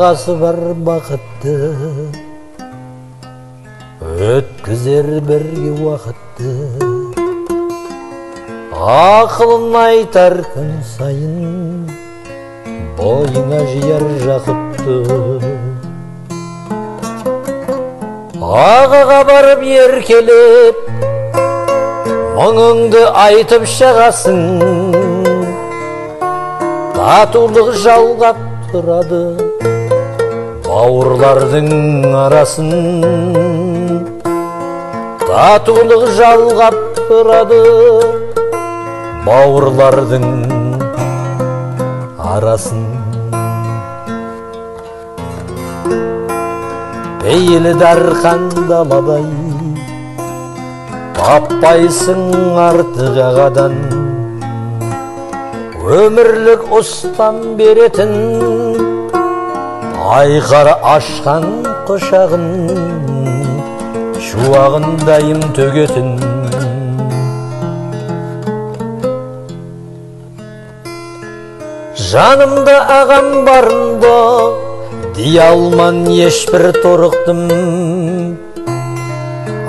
ағасы бар бақытты, өткізер бірге уақытты. Ақылын айтар күн сайын, бойыңа жияр жақыпты. Ағаға барып еркелеп, мұңыңды айтып шағасың. Татулық жалғап тұрады бауырлардың арасын. Татулық жалғап тұрады бауырлардың арасын. Пейілі дарқан даладай, таппайсың артық ағадан. Өмірлік ұстам беретін, айқара ашқан құшағын, шуағын дайым төгетін. Жанымда ағам барында, дей алман ешбір торықтым.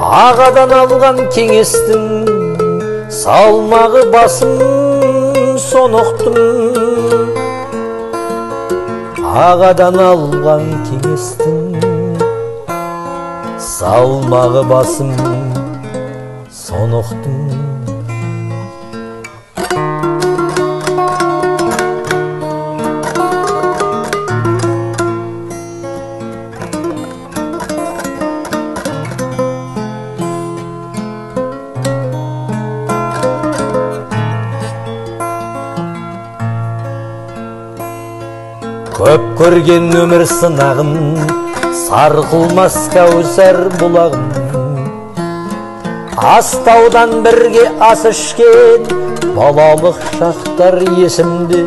Ағадан алған кеңестің, салмағы басым соноқтым. Ағадан алған кеңестің, салмағы басым соноқтым. Көп көрген өмір сынағын, сарқылмас кәусар бұлағын. Астаудан бірге ас ішкен, балалық шақтар есімде,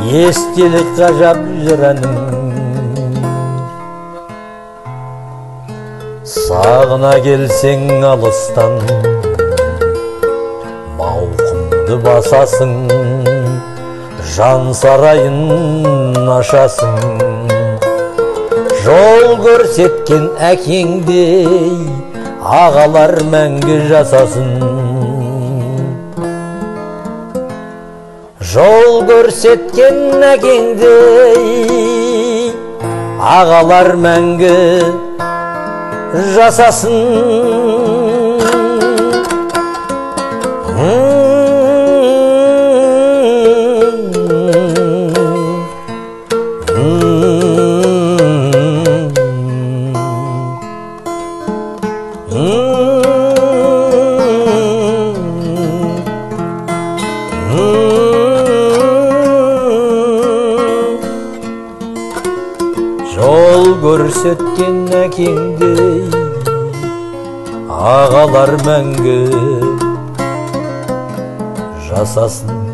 естелік ғажап жыраным. Сағына келсең алыстан, мауқымды басасың. Жан сарайын ашасың, жол көрсеткен әкеңдей, ағалар мәңгі жасасын. Жол көрсеткен әкеңдей, ағалар мәңгі жасасын. Жол көрсеткен әкеңдей, ағалар мәңгі жасасын.